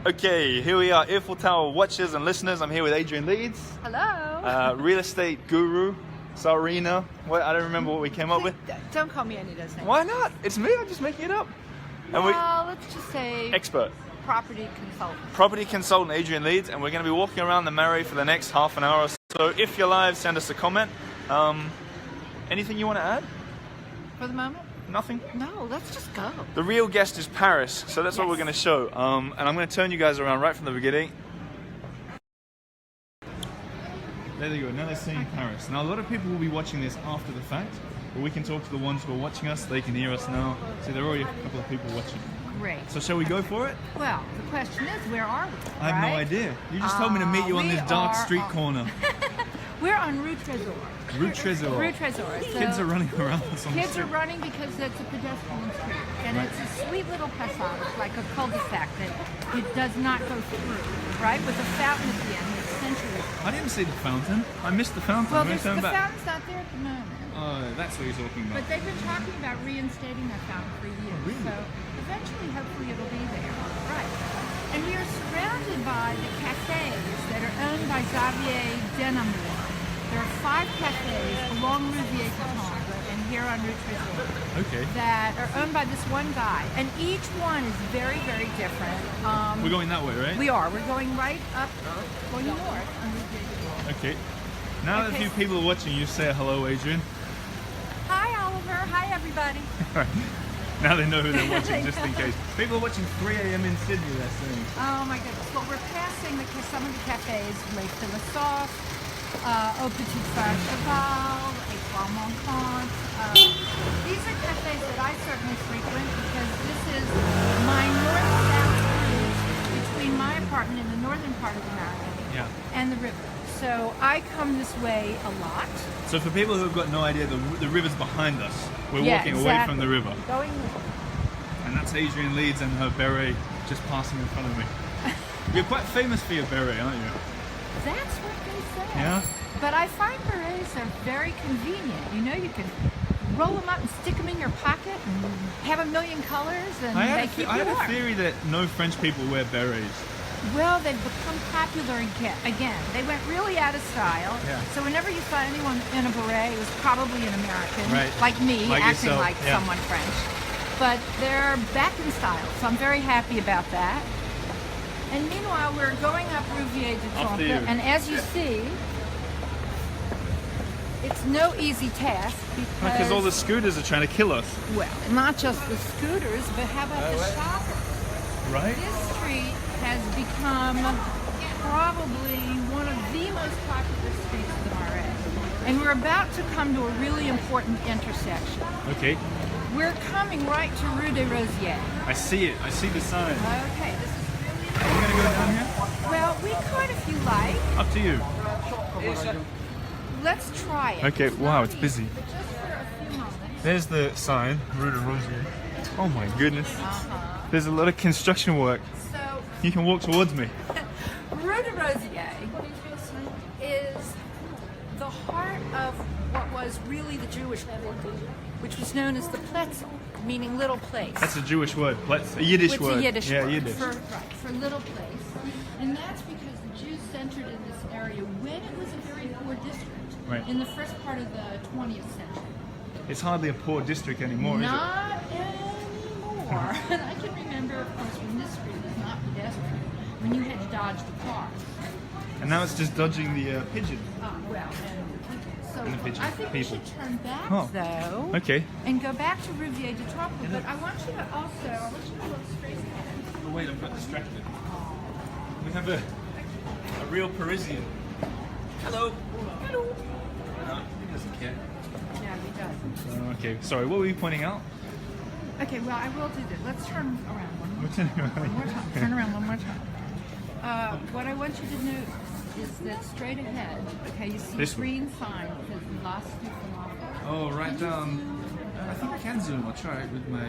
Okay, here we are, Earful Tower watchers and listeners. I'm here with Adrian Leeds. Hello. Real estate guru, Sarina. I don't remember what we came up with. Don't call me any of those names. Why not? It's me, I'm just making it up. And Well, let's just say expert. property consultant. Property consultant Adrian Leeds, and we're going to be walking around the Marais for the next half an hour or so. If you're live, send us a comment. Anything you want to add? For the moment? Nothing? No, let's just go. The real guest is Paris, so that's what we're going to show. And I'm going to turn you guys around right from the beginning. There they go, now they're seeing Paris. Now a lot of people will be watching this after the fact, but we can talk to the ones who are watching us, they can hear us now. See, there are already a couple of people watching. Great. So shall we go for it? Well, the question is, where are we? I have no idea. You just told me to meet you on this dark street corner. We're on Rue Trésor. Rue Trésor. Rue Trésor. So Kids are running around us on the kids street. are running because it's a pedestrian street. And it's a sweet little passage, like a cul-de-sac that it does not go through, right? With a fountain at the end, it's centuries. I didn't see the fountain. I missed the fountain. Well, I'm the going to turn back. fountain's not there at the moment. Oh, that's what you're talking about. But they've been talking about reinstating that fountain for years. really? So eventually, hopefully, it'll be there. Right. And we are surrounded by the cafes that are owned by Xavier Denamour. There are 5 cafes along Rue Vieille-Catombe and here on Rue Trésor that are owned by this one guy. And each one is very, very different. We're going that way, right? We are. We're going right up, going north on Rue Vieille-Catombe. Okay. Now that a few people are watching, you say hello, Adrian. Hi, Oliver. Hi, everybody. Now they know who they're watching, just in case. People are watching 3 a.m. in Sydney, they're saying. Oh my goodness. Well, we're passing some of the cafes, Les Philosophes, Au Petit Phare Cheval, Étoile Montante. These are cafes that I certainly frequent because this is my north-south route between my apartment in the northern part of the Marais and the river. So I come this way a lot. So for people who have got no idea, the river's behind us. We're walking away from the river. Going north. And that's Adrian Leeds and her beret just passing in front of me. You're quite famous for your beret, aren't you? That's what they say. Yeah? But I find berets are very convenient. You know, you can roll them up and stick them in your pocket and have a million colors and they keep you warm. I have a theory that no French people wear berets. Well, they've become popular again. They went really out of style. Yeah. So whenever you saw anyone in a beret, it was probably an American, Right. like me, Like acting yourself, like someone French. But they're back in style, so I'm very happy about that. And meanwhile, we're going up Rue Vieille-Catombe, and as you see, it's no easy task Because all the scooters are trying to kill us. well, not just the scooters, but how about the shoppers? Right? This street has become probably one of the most popular streets in the Marais. And we're about to come to a really important intersection. Okay. We're coming right to Rue des Rosiers. I see it. I see the sign. Okay, this is really Are we going to go down here? well, we could if you like. Up to you. Let's try it. Okay, wow, it's busy. But just for a few moments. There's the sign, Rue de Rosier. Oh my goodness. There's a lot of construction work. So, You can walk towards me. Rue de Rosiers is the heart of what was really the Jewish quarter, which was known as the Pletzel, meaning little place. That's a Jewish word. A Yiddish word. It's a Yiddish yeah, word Yiddish. for little place. And that's because the Jews centered in this area when it was a very poor district in the first part of the 20th century. It's hardly a poor district anymore, Not anymore. And I can remember, of course, when this street was not pedestrian, when you had to dodge the cars. is it? And now it's just dodging the pigeon. Well, and the people. So And the pigeons, I think we people. should turn back, though, Okay. and go back to Rue Vieille-Catombe. But I want you to look straight ahead. Oh, wait, I got distracted. We have a real Parisian. Hello. Hello. No, he doesn't care. Yeah, he does. Okay, sorry, what were you pointing out? Okay, well, I will do that. Let's turn around one more We're turning around. One more time. Turn around one more time. What I want you to notice is that straight ahead, okay, you see This a green sign that says Las du Falafel. Oh, right down. I think I can zoom. I'll try it with my.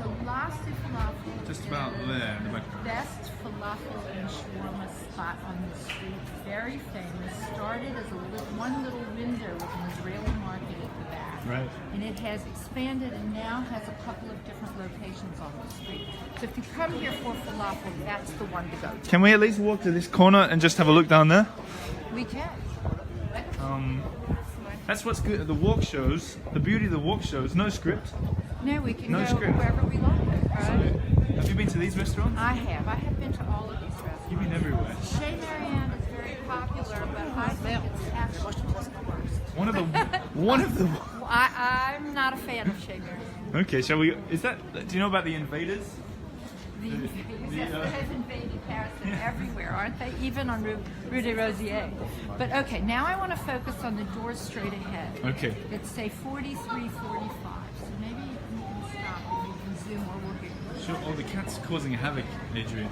So Las du Falafel Just about is there, the the back. best falafel and shawarma spot on the street. Very famous. Started as one little window with an Israeli market at the back. Right. And it has expanded and now has a couple of different locations on the street. So if you come here for falafel, that's the one to go to. Can we at least walk to this corner and just have a look down there? We can. That's what's good. The walk shows, the beauty of the walk shows, no script. No, we can No go script. wherever we like. Right? Have you been to these restaurants? I have. I have been to all of these restaurants. You've been everywhere. Chez Marianne is very popular, but I think it's actually just the worst. One of the. I'm not a fan of Chez Marianne. Okay, shall we? Is that? Do you know about the invaders? Yes, they've invaded Paris. They're everywhere, aren't they? Even on Rue des Rosiers. But okay, now I want to focus on the doors straight ahead. Okay. It's say 43, 45. So maybe you can stop and you can zoom or we'll get. Sure. Oh, the cat's causing havoc, Adrian,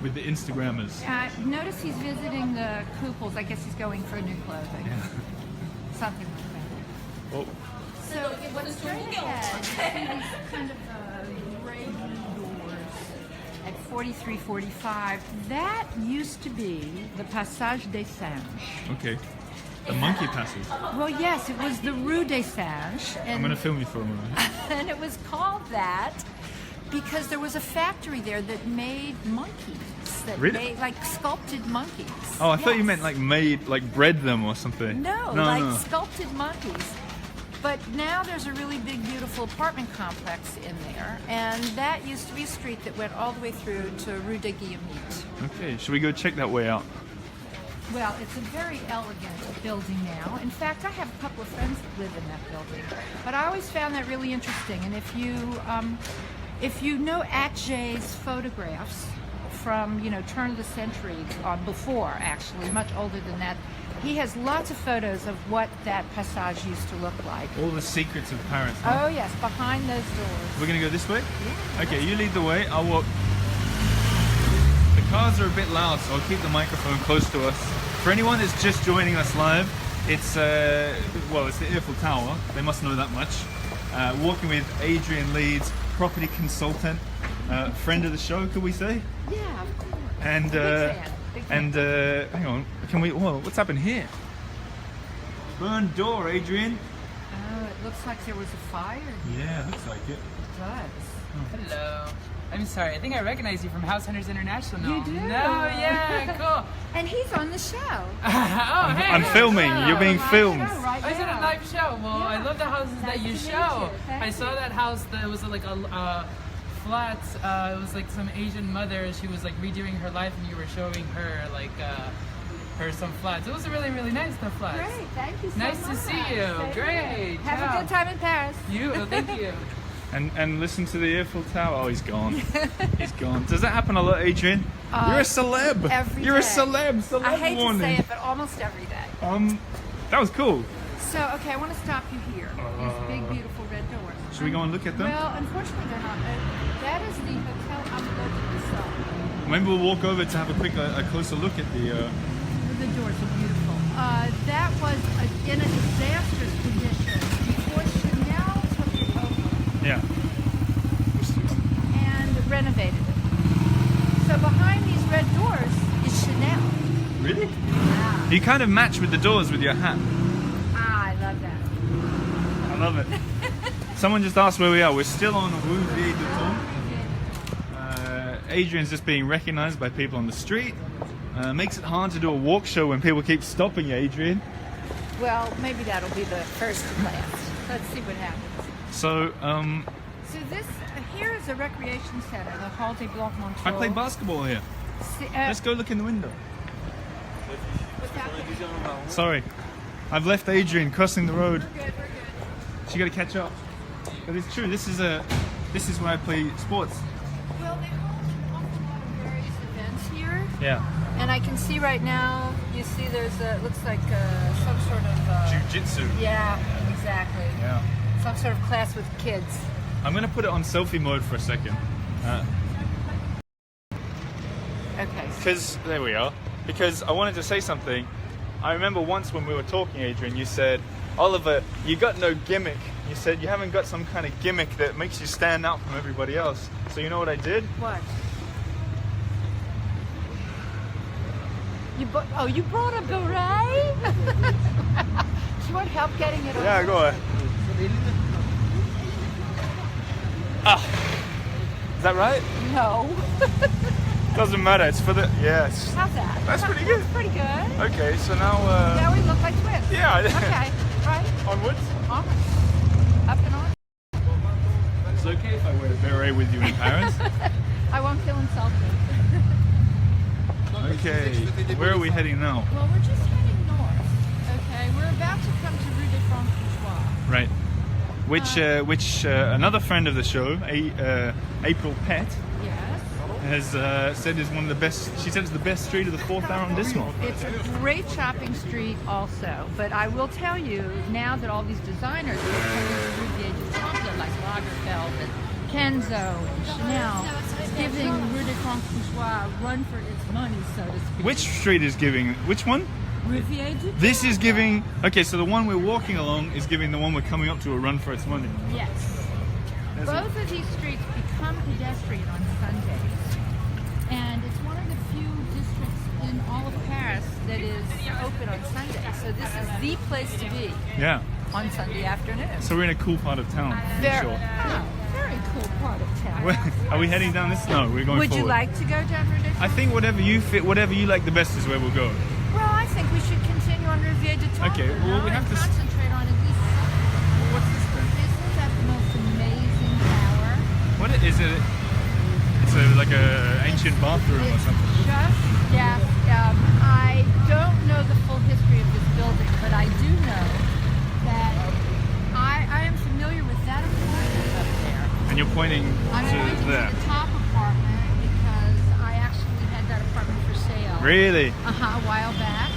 with the Instagrammers. Notice he's visiting the couples. I guess he's going for new clothing. Yeah. Something like that. Oh. So what's straight ahead, you see these kind of gray doors at 43, 45. That used to be the Passage des Singes. Okay. The monkey passage. Well, yes, it was the Rue des Singes. I'm gonna film you for a moment. And it was called that because there was a factory there that made monkeys. That Really? made, like, sculpted monkeys. Oh, I thought you Yes. meant like made, like bred them or something. No, sculpted monkeys. But now there's a really big, beautiful apartment complex in there, and that used to be a street that went all the way through to Rue de Guillemette. Okay, should we go check that way out? Well, it's a very elegant building now. In fact, I have a couple of friends that live in that building. But I always found that really interesting. And if you know Atget's photographs from, turn of the century, before actually, much older than that, he has lots of photos of what that passage used to look like. All the secrets of Paris. Huh? Oh yes, behind those doors. We're gonna go this way? Yeah. Okay, you lead the way, I'll walk. The cars are a bit loud, so I'll keep the microphone close to us. For anyone that's just joining us live, it's it's the Earful Tower. They must know that much. Walking with Adrian Leeds, property consultant, friend of the show, could we say? Yeah, of course. And Big fan. hang on, can we? Whoa, what's happened here? Burned door, Adrian. Oh, it looks like there was a fire. Yeah, looks like it. It does. Hello. I'm sorry, I think I recognize you from House Hunters International. You do? No, yeah, cool. And he's on the show. Oh, hey. I'm filming. hello. You're being Live filmed. show right I was in a now. live show. Well, I Yeah. love the houses Nice that you to meet show. you. Thank I saw you. that house that was like a flat. It was like some Asian mother. She was like redoing her life, and you were showing her like her some flats. It was really, really nice. The flats. Great, thank you so Nice much. to see you. Same Great. here. Have Ciao. a good time in Paris. Thank you. And listen to the Earful Tower. Oh, he's gone. He's gone. Does that happen a lot, Adrian? You're a celeb. every You're day. a celeb. Celeb I hate warning. to say it, but almost every day. That was cool. So, okay, I want to stop you here. These big, beautiful red doors. Should we go and look at them? Well, unfortunately, they're not open. That is the Hotel Amblot. Maybe we'll walk over to have a closer look at the. The doors are beautiful. That was in a disastrous condition before Chanel took it over Yeah. and renovated it. So behind these red doors is Chanel. Really? Yeah. You kind of match with the doors with your hat. I love that. I love it. Someone just asked where we are. We're still on Rue Vieille de Thon. Adrian's just being recognized by people on the street. Makes it hard to do a walk show when people keep stopping you, Adrian. Well, maybe that'll be the first and last. Let's see what happens. So, So this here is a recreation center, the Hall des Blancs I Montreux. play basketball here. Let's go look in the window. Sorry. I've left Adrian crossing the road. We're good, we're good. She got to catch up. But it's true. This is where I play sports. Well, they hold an awful lot of various events here. Yeah. And I can see right now, you see there's it looks like some sort of... Jiu-jitsu. Yeah, exactly. Yeah. Some sort of class with kids. I'm gonna put it on selfie mode for a second. Okay. Because there we are. Because I wanted to say something. I remember once when we were talking, Adrian, you said, Oliver, you got no gimmick. You said you haven't got some kind of gimmick that makes you stand out from everybody else. So you know what I did? What? You brought a beret? You want help getting it on? Yeah, go ahead. Ah, is that right? No. Doesn't matter. It's for the yes. How's that? That's pretty good. That's pretty good. Okay, so now Now we look like twins. yeah. Okay, right? Onwards. On. Up and on. It's okay if I wear a beret with you in Paris. I won't feel insulted. Okay, where are we heading now? Well, we're just heading north. Okay, we're about to come to Rue de Franc-Bourgeois. Right. Which another friend of the show, April Pett, Yes. has said is one of the best. She said it's the best street of the 4th arrondissement. It's a great shopping street also, but I will tell you now that all these designers are coming to Rue de Temple, like Lagerfeld and Kenzo and Chanel, giving Rue de Franc-Bourgeois a run for its money, so to speak. Which street is giving? Which one? Riviere du This is Temple. giving. Okay, so the one we're walking along is giving the one we're coming up to a run for its money. Yes. There's a- Both of these streets become pedestrian on Sundays. And it's one of the few districts in all of Paris that is open on Sundays. So this is the place to be Yeah. on Sunday afternoon. So we're in a cool part of town. For Very, sure. very cool part of town. Are we heading down this? No, we're going Would forward. you like to go down Rue de I think whatever you fit, whatever you like the best is where we'll go. Well, I think we should continue on Riviere du Temple. Okay, well, we have and to concentrate on at least. What's this then? Isn't that the most amazing tower? What is it? It's like a ancient bathroom or It's something. just, yeah. I don't know the full history of this building, but I do know that I am familiar with that apartment up there. And you're pointing I'm to pointing there. to the top apartment because I actually had that apartment for sale. Really? A while back,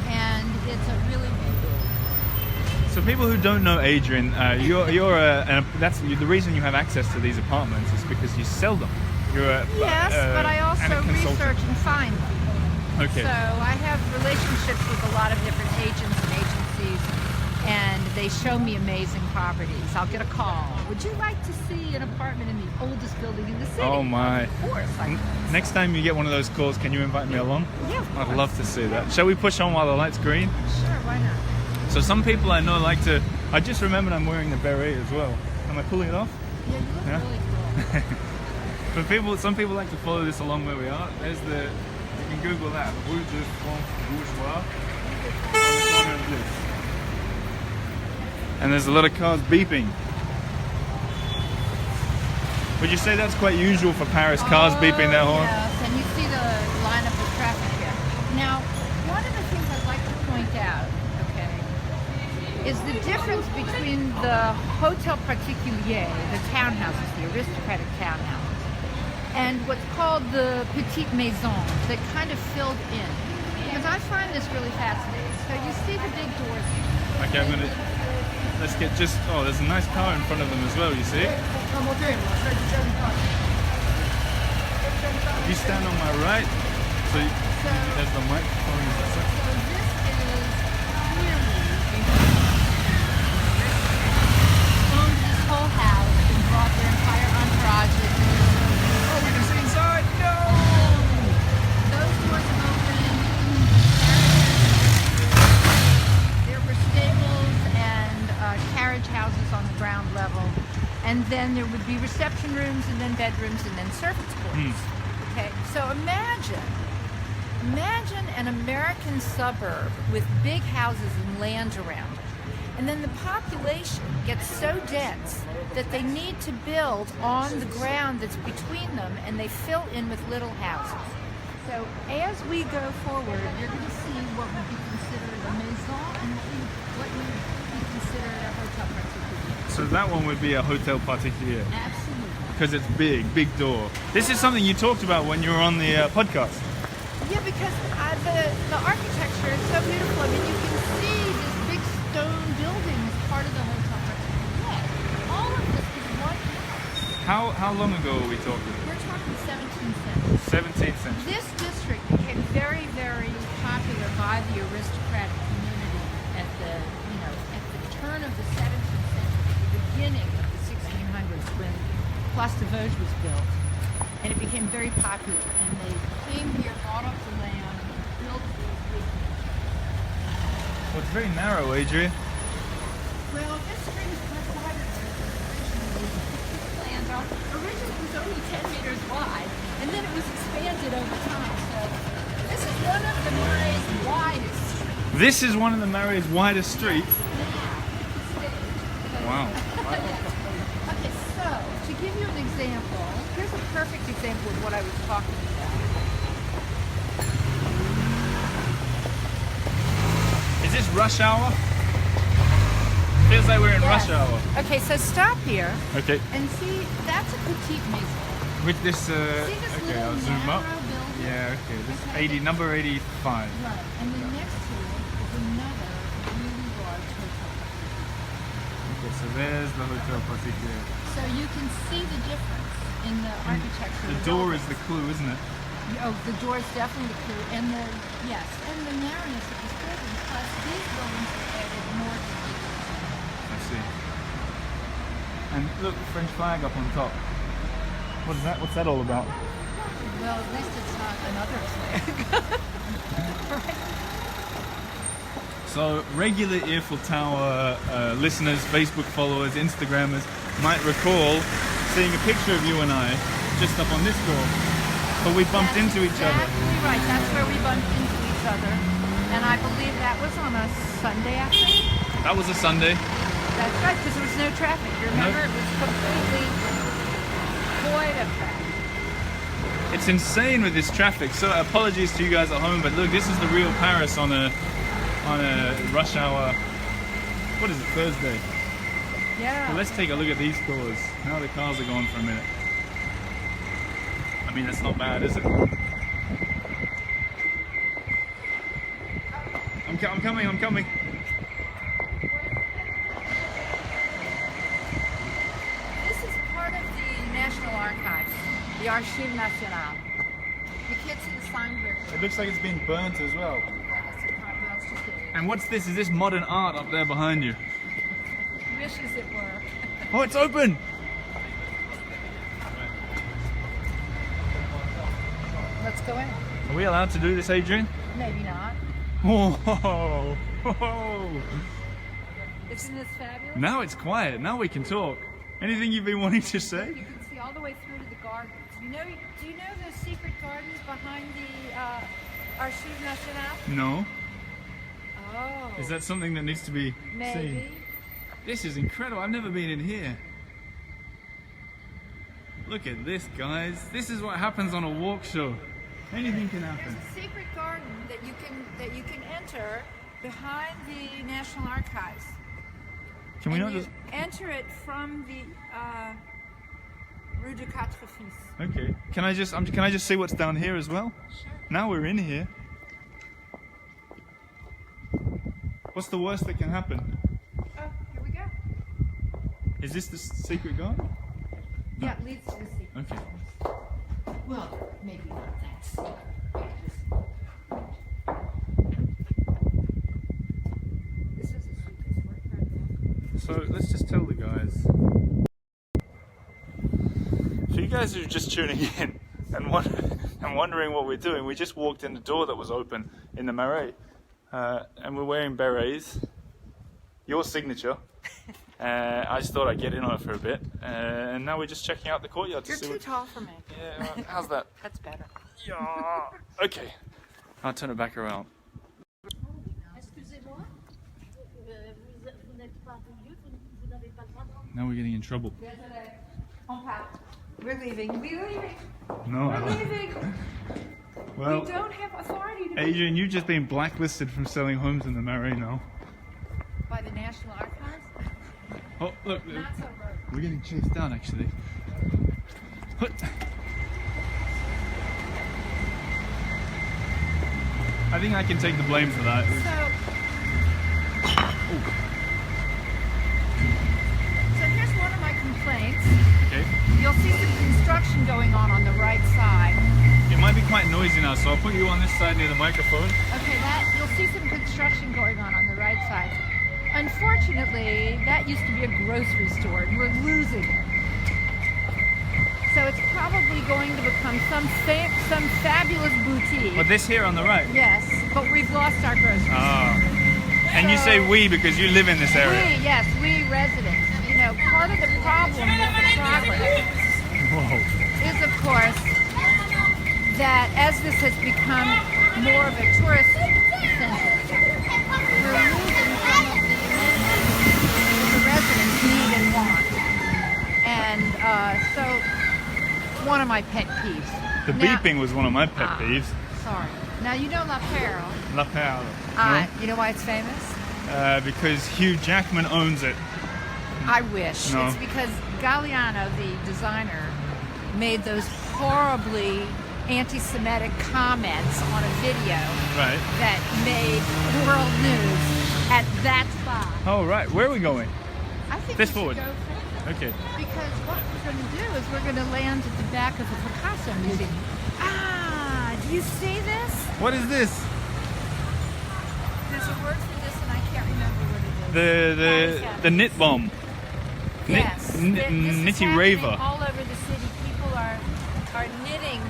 and it's a really big building. So people who don't know Adrian, that's the reason you have access to these apartments is because you sell them. You're a Yes, but I and a also consultant. research and find them. Okay. So I have relationships with a lot of different agents and agencies, and they show me amazing properties. I'll get a call. Would you like to see an apartment in the oldest building in the city? Oh my! Of course. Next time you get one of those calls, can you invite me along? Yeah, of I'd course. love to see that. Shall we push on while the light's green? Sure, why not? So some people I know like to. I just remembered I'm wearing the beret as well. Am I pulling it off? Yeah, you look Yeah? really cool. But some people like to follow this along where we are. There's the. You can Google that. Rue de Franc-Bourgeois. On the corner of this. And there's a lot of cars beeping. Would you say that's quite usual for Paris? Cars beeping their horn? Yes, and you see the lineup of traffic here. Now, one of the things I'd like to point out, okay, is the difference between the Hotel Particulier, the townhouses, the aristocratic townhouses, and what's called the Petite Maison, that kind of filled in. Because I find this really fascinating. So you see the big doors here. Okay, I'm gonna. Let's get just. Oh, there's a nice car in front of them as well. You see? You stand on my right. So there's the microphone. So this is clearly owned this whole house and brought their entire entourages. Oh, we can see inside. No. Those doors open. There were stables and carriage houses on the ground level, and then there would be reception rooms, and then bedrooms, and then servants' quarters. Okay, so imagine an American suburb with big houses and land around it. And then the population gets so dense that they need to build on the ground that's between them, and they fill in with little houses. So as we go forward, you're going to see what would be considered a maison and what would be considered a hotel particulier. So that one would be a hotel particulier Absolutely. because it's big door. This is something you talked about when you were on the podcast. Yeah, because the architecture is so beautiful. I mean, you can see this big stone building as part of the hotel particulier. All of this is one house. How long ago are we talking? We're talking 17th century. 17th century. This district became very, very popular by the aristocratic community at the turn of the 17th century, the beginning of the 1600s, when Place de Vosges was built, and it became very popular. And they came here, bought up the land, and built these big. Well, it's very narrow, Adrian. Well, this street is much wider than it was originally planned on. Originally, it was only 10 meters wide, and then it was expanded over time. So this is one of the Marais' widest streets. This is one of the Marais' widest streets. Wow. Okay, so to give you an example, here's a perfect example of what I was talking about. Is this rush hour? Feels like we're in rush hour. Okay, so stop here Okay. and see, that's a petite maison. With this, See this okay, little I'll zoom up. narrow building? Yeah, okay. This Okay. 80, number 85. Right, and then next to it is another really large hotel. Okay, so there's the Hotel Particulier. So you can see the difference in the architecture. The door is the clue, isn't it? Oh, the door is definitely the clue, and the and the narrowness of this building. Plus, these buildings have added more to it. I see. And look, the French flag up on top. What is that? What's that all about? Well, at least it's not another flag. Right? So, regular Earful Tower listeners, Facebook followers, Instagrammers might recall seeing a picture of you and I just up on this door. But we bumped into each other. Exactly right. That's where we bumped into each other. And I believe that was on a Sunday afternoon. That was a Sunday. That's right, because there was no traffic. Remember, it was completely void of traffic. It's insane with this traffic. So apologies to you guys at home, but look, this is the real Paris on a rush hour. What is it, Thursday? Yeah. Well, let's take a look at these cars. Now the cars are gone for a minute. I mean, that's not bad, is it? I'm coming. This is part of the National Archives, the Archives Nationales. You can't see the sign very well. It looks like it's been burnt as well. Yes, it can't bounce to do. And what's this? Is this modern art up there behind you? Wishes it were. Oh, it's open! Let's go in. Are we allowed to do this, Adrian? Maybe not. Whoa! Isn't this fabulous? Now it's quiet. Now we can talk. Anything you've been wanting to say? You can see all the way through to the gardens. Do you know those secret gardens behind the Archives Nationales? No. Oh. Is that something that needs to be maybe? seen? This is incredible. I've never been in here. Look at this, guys. This is what happens on a walk show. Anything can happen. There's a secret garden that you can enter behind the National Archives. Can we And not you just... enter it from the Rue de Quatre Fils. Okay. Can I just see what's down here as well? Sure. Now we're in here. What's the worst that can happen? Oh, here we go. Is this the secret garden? Yeah, it leads to the secret. Okay. Well, maybe not that secret. This is a secret right there. So let's just tell the guys. For you guys who are just tuning in and wondering what we're doing, we just walked in the door that was open in the Marais. And we're wearing berets. Your signature. I just thought I'd get in on it for a bit. And now we're just checking out the courtyard to You're see too tall for me. Yeah, how's that? That's better. Yeah. Okay. I'll turn it back around. Excusez-moi, vous n'êtes pas venu, vous n'avez pas le droit de... Now we're getting in trouble. We're leaving. We're leaving. No. We're leaving. Well, We don't have authority to Adrian, you've just been blacklisted from selling homes in the Marais now. by the National Archives. Oh, look. Not so road. We're getting chased down, actually. Hut. I think I can take the blame for that. So here's one of my complaints. Okay. You'll see some construction going on the right side. It might be quite noisy now, so I'll put you on this side near the microphone. Okay, you'll see some construction going on the right side. Unfortunately, that used to be a grocery store, and we're losing it. So it's probably going to become some fabulous boutique. But this here on the right. Yes, but we've lost our grocery store. Ah. And you say we because you live in this area. We residents. You know, part of the problem with the progress Whoa. is, of course, that as this has become more of a tourist center, we're losing some of the amenities that the residents need and want. And so, it's one of my pet peeves. The beeping was one of my pet peeves. Sorry. Now, you know La Perle. La Perle. You know why it's famous? Because Hugh Jackman owns it. I wish. No. It's because Galliano, the designer, made those horribly anti-Semitic comments on a video that made world news at that spot. Oh, right. Where are we going? I think This we forward. should go further. Okay. Because what we're going to do is we're going to land at the back of the Picasso Museum. Do you see this? What is this? There's a word for this and I can't remember what it is. The knit bomb. Yes. This is Nitty happening raver. all over the city. People are knitting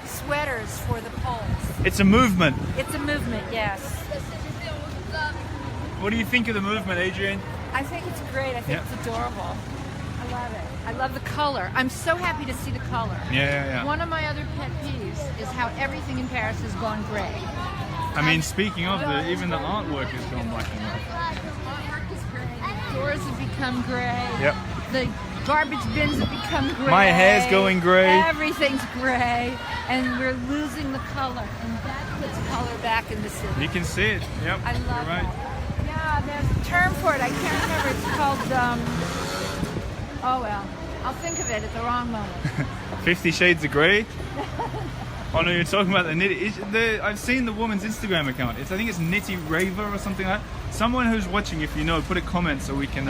sweaters for the Poles. It's a movement. It's a movement, yes. What do you think of the movement, Adrian? I think it's great. I think it's adorable. I love it. I love the color. I'm so happy to see the color. Yeah. One of my other pet peeves is how everything in Paris has gone gray. I mean, speaking of, even the artwork has gone black and white. Artwork is gray. Doors have become gray. Yep. The garbage bins have become gray. My hair's going gray. Everything's gray. And we're losing the color. And that puts color back in the city. You can see it. Yep. I love You're right. that. Yeah, there's a term for it. I can't remember. It's called, oh well. I'll think of it at the wrong moment. 50 Shades of Grey. Oh no, you're talking about the knitty. I've seen the woman's Instagram account. I think it's Nitty Raver or something like that. Someone who's watching, if you know, put a comment so we can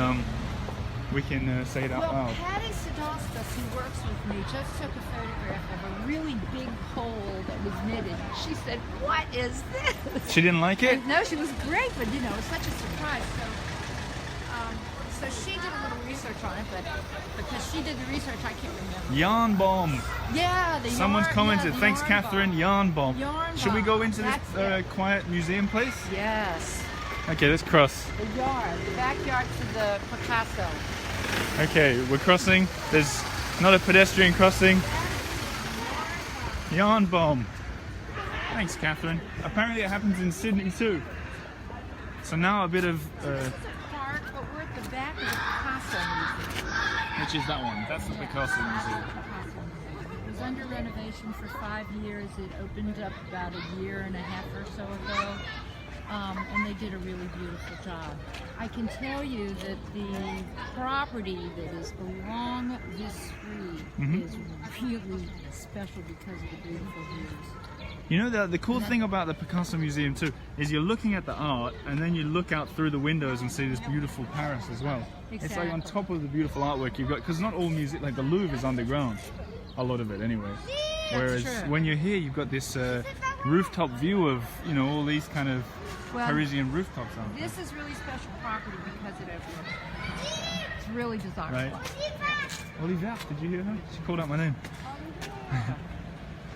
say it out Well, loud. Patty Sadostas, who works with me, just took a photograph of a really big pole that was knitted. She said, "What is this?" She didn't like it? And no, she was great, but you know, it was such a surprise. So she did a little research on it, but because she did the research, I can't remember. Yarn bomb. Yeah, the Someone's yarn, commented. yeah, the Thanks, yarn Catherine. bomb. Yarn bomb. Yarn Should we bomb. go into That's this it. quiet museum place? Yes. Okay, let's cross. The yard, the backyard to the Picasso. Okay, we're crossing. There's not a pedestrian crossing. Yarn bomb. Thanks, Catherine. Apparently it happens in Sydney too. So now a bit of... This is a park, but we're at the back of the Picasso Museum. which is that one? That's the Picasso Museum. It was under renovation for 5 years. It opened up about a year and a half or so ago. And they did a really beautiful job. I can tell you that the property that is along this street is really special because of the beautiful views. You know, the cool thing about the Picasso Museum too is you're looking at the art and then you look out through the windows and see this beautiful Paris as well. It's like on top of the beautiful artwork you've got, because not all music, like the Louvre is underground, a lot of it anyway. Whereas when you're here, you've got this rooftop view of, you know, all these kind of Parisian rooftops. This is really special property because it overlooks. It's really desirable. Right. Olivia, did you hear her? She called out my name.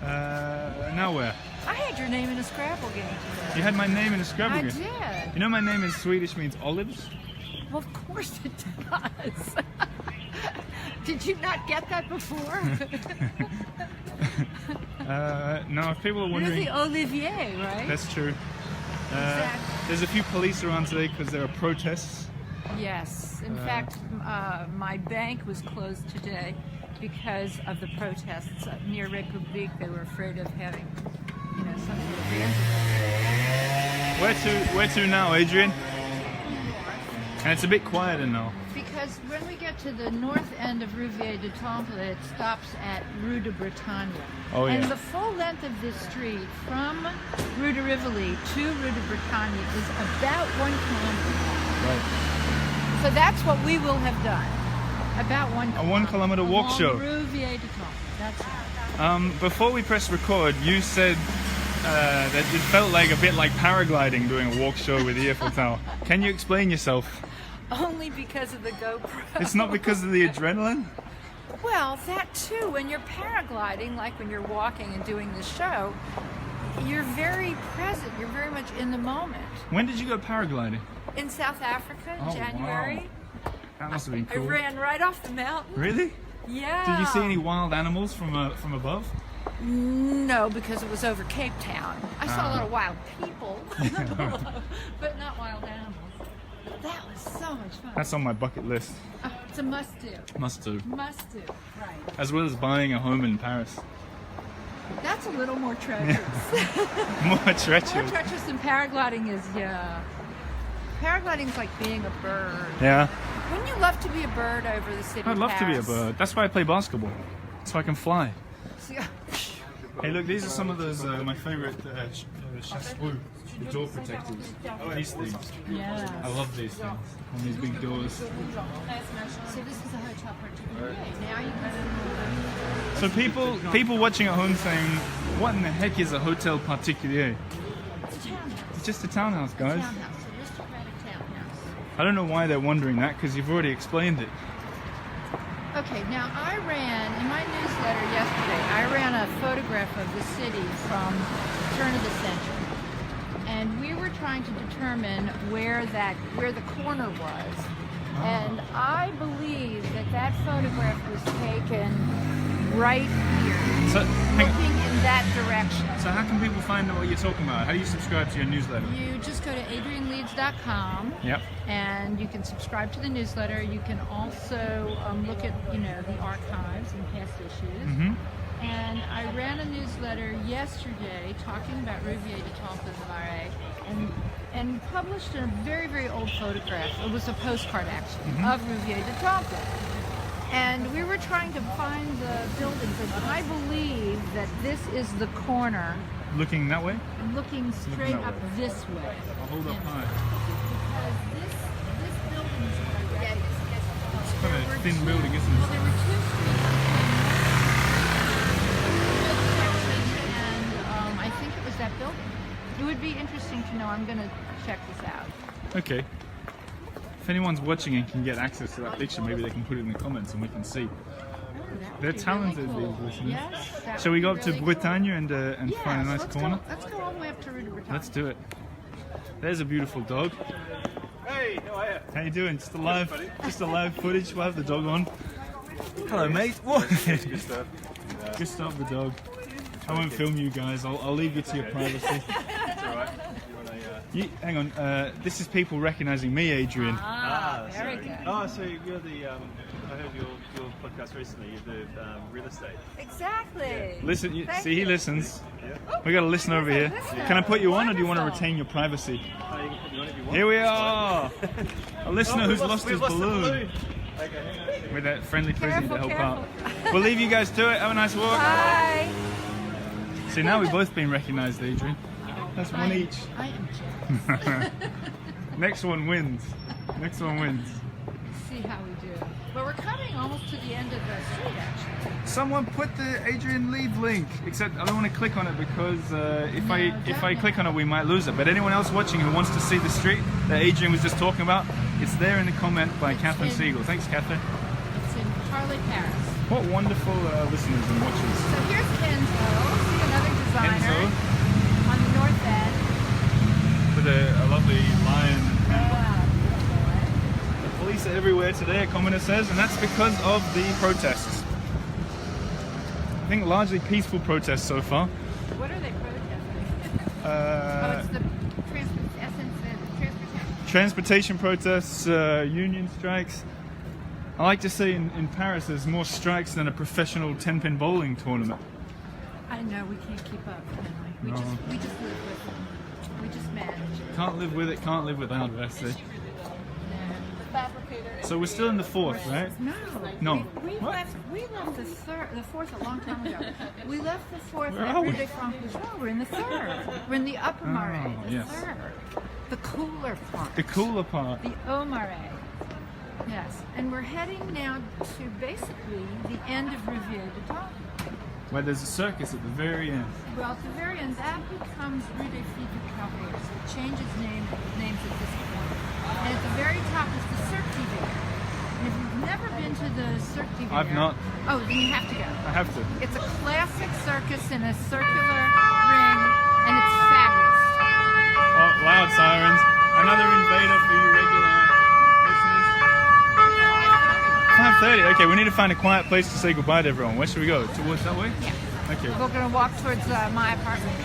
Now where? I had your name in a Scrabble game today. You had my name in a Scrabble game? I did. You know my name in Swedish means olives? Well, of course it does. Did you not get that before? No, if people are wondering... You're the Olivier, right? That's true. Exactly. There's a few police around today because there are protests. Yes. In fact, my bank was closed today because of the protests near Republique. They were afraid of having, you know, some sort of vandalism. Where to now, Adrian? And it's a bit quieter now. Because when we get to the north end of Rue Vieille du Temple, it stops at Rue de Bretagne. Oh, yeah. And the full length of this street from Rue de Rivoli to Rue de Bretagne is about 1 kilometer. Right. So that's what we will have done. About 1 kilometer. A 1 kilometer walk along show. Rue Vieille du Temple. That's it. Before we press record, you said that it felt like a bit like paragliding doing a walk show with the Earful Tower. Can you explain yourself? Only because of the GoPro. It's not because of the adrenaline? Well, that too. When you're paragliding, like when you're walking and doing the show, you're very present. You're very much in the moment. When did you go paragliding? In South Africa in Oh, January, That must have been I cool. ran right off the mountain. Really? Yeah. Did you see any wild animals from above? No, because it was over Cape Town. I saw a lot of wild people, but not wild animals. That was so much fun. That's on my bucket list. It's a must-do. Must do. Must-do. Right. As well as buying a home in Paris. That's a little more treacherous. More More treacherous. treacherous than paragliding is, yeah. Paragliding's like being a bird. Yeah. Wouldn't you love to be a bird over the city I'd of love to be a Paris? bird. That's why I play basketball. So I can fly. See- Hey, look, these are some of those, my favorite chasse-roux, the door protectors. These things. Yeah. I love these things. On these big doors. So this is a hotel particular. Now you can. So people watching at home saying, what in the heck is a hotel particulier? It's a townhouse. It's just a townhouse, guys. Townhouse, aristocratic townhouse. I don't know why they're wondering that, because you've already explained it. Okay, now I ran, in my newsletter yesterday, I ran a photograph of the city from the turn of the century. And we were trying to determine where the corner was. And I believe that photograph was taken right here, So, hang on. looking in that direction. So how can people find out what you're talking about? How do you subscribe to your newsletter? You just go to adrianleeds.com. Yep. And you can subscribe to the newsletter. You can also look at, the archives and past issues. Mm-hmm. And I ran a newsletter yesterday talking about Rouvier de Temple de Marais and published a very, very old photograph. It was a postcard, actually, of Rouvier de Temple. And we were trying to find the buildings, and I believe that this is the corner Looking that way? looking straight that up way. this way. I'll hold up high. Because this building is what I read. It's quite a thin building, isn't Well, it? there were two streets, and I think it was that building. It would be interesting to know. I'm going to check this out. Okay. If anyone's watching and can get access to that picture, maybe they can put it in the comments and we can see. That would They're be talented, really cool. these listeners. Yes, that Shall would we be go up to really Bretagne cool. and Yes, find a nice let's corner? Go, let's go all the way up to Rue de Bretagne. Let's do it. There's a beautiful dog. Hey, how are you? How you doing? Just a live footage. We'll have the dog on. Hello, mate. What? Good stuff. Gustav the dog. I won't film you guys. I'll leave you to your privacy. It's alright. You want Hang on. This is people recognizing me, Adrian. Very good. Oh, so you're the, I heard your podcast recently, you're the real estate. Exactly. Listen, Thank see, he you. listens. Yeah. We got a listener over here. Listener. Can I put you on, or do you want to Wonderful. retain your privacy? Oh, you can put me on if you want. Here we are. A listener who's lost his we've lost the balloon. Okay, hang on a second. With that friendly frisbee to Careful, help out. careful. We'll leave you guys to it. Have a nice walk. Bye. See, now we've both been recognized, Adrian. That's one each. I am jealous. Next one wins. Next one wins. See how we do. But we're coming almost to the end of the street, actually. Someone put the Adrian Leeds link, except I don't want to click on it because if I click on it, we might lose it. But anyone else watching who wants to see the street that Adrian was just talking about, it's there in the comment by Catherine in- Siegel. Thanks, Catherine. It's in Charlotte, Paris. What wonderful listeners and watchers. So here's Enzo, another designer Enzo. on the north end. With a lovely lion. Yeah, The police are everywhere today, a commenter says, and that's because of the protests. I think largely peaceful protests so far. what are they protesting? Uh, It's the transportation. transportation protests, union strikes. I like to say in Paris there's more strikes than a professional 10-pin bowling tournament. I know, we can't keep up, can we? No. We just live with them. We just manage. Can't live with it, can't live without it, I say. Yeah. So we're still in the fourth, right? No. No. We What? left the fourth a long time ago. We left the fourth Where at are Rue we? de Francois. We're in the third. We're in the upper Marais, the yes. third. The cooler part. The cooler part. The Haut Marais. Yes. And we're heading now to basically the end of Rouvier de Temple. Where there's a circus at the very end. Well, at the very end, that becomes Rue des Filles du Carré. So it changes names at this point. And at the very top is the Cirque d'Hiver. And if you've never been to the Cirque d'Hiver... I've not. Oh, then you have to go. I have to. It's a classic circus in a circular ring, and God sirens. Another invader for you regular listeners. 5:30. Okay, we need to find a quiet place to say goodbye to everyone. Where should we go? Towards that way? Yeah. Okay. We're going to walk towards my apartment.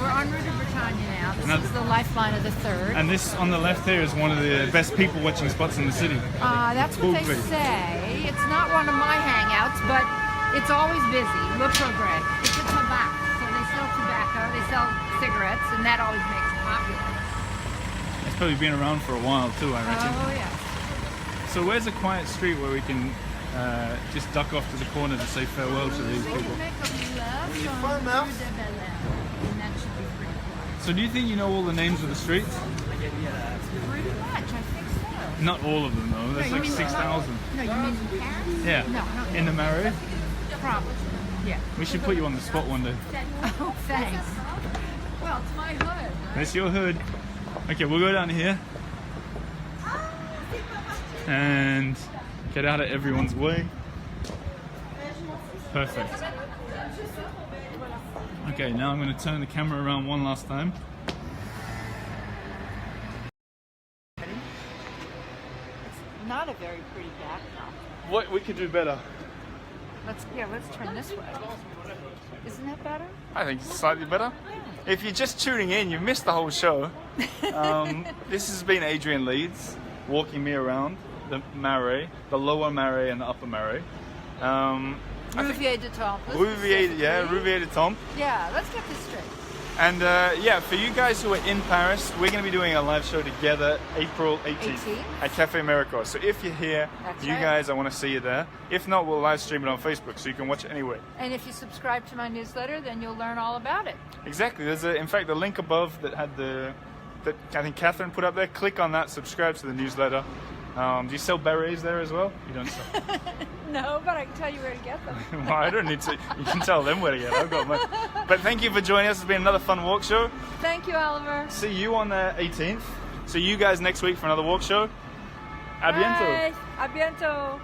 We're en route to Britannia now. This Now- is the lifeline of the third. And this on the left here is one of the best people watching spots in the city. That's what they Cool. say. It's not one of my hangouts, but it's always busy. Le Progrès. It's a tobacco. So they sell tobacco, they sell cigarettes, and that always makes it popular. It's probably been around for a while too, I reckon. Oh, yeah. So where's a quiet street where we can just duck off to the corner to say farewell to these We people? can make a left on Rue de Bel Air, and that should be pretty quiet. So do you think you know all the names of the streets? Pretty much, I think so. Not all of them though. There's you like mean- 6,000. No, you mean in Paris? Yeah. No, no. In the Marais? Probably. Yeah. We should put you on the spot one day. Oh, thanks. Well, it's my hood. That's your hood. Okay, we'll go down here and get out of everyone's way. Perfect. Okay, now I'm going to turn the camera around one last time. Not a very pretty backdrop. What we could do better? Let's turn this way. Isn't that better? I think it's slightly better. If you're just tuning in, you've missed the whole show. This has been Adrian Leeds walking me around the Marais, the lower Marais and the upper Marais. Rouvier de Temple. Rouvier de Temple. Yeah, let's get this straight. And for you guys who are in Paris, we're going to be doing a live show together April 18th at Cafe Miracle. So if you're here, That's you right. guys, I want to see you there. If not, we'll live stream it on Facebook so you can watch it anyway. And if you subscribe to my newsletter, then you'll learn all about it. Exactly. There's in fact, the link above that had that I think Catherine put up there. Click on that, subscribe to the newsletter. Do you sell berets there as well? You don't sell. No, but I can tell you where to get them. Well, I don't need to. You can tell them where to get. I've got mine. But thank you for joining us. It's been another fun walk show. Thank you, Oliver. See you on the 18th. See you guys next week for another walk show. A bientôt. Bye. A bientôt.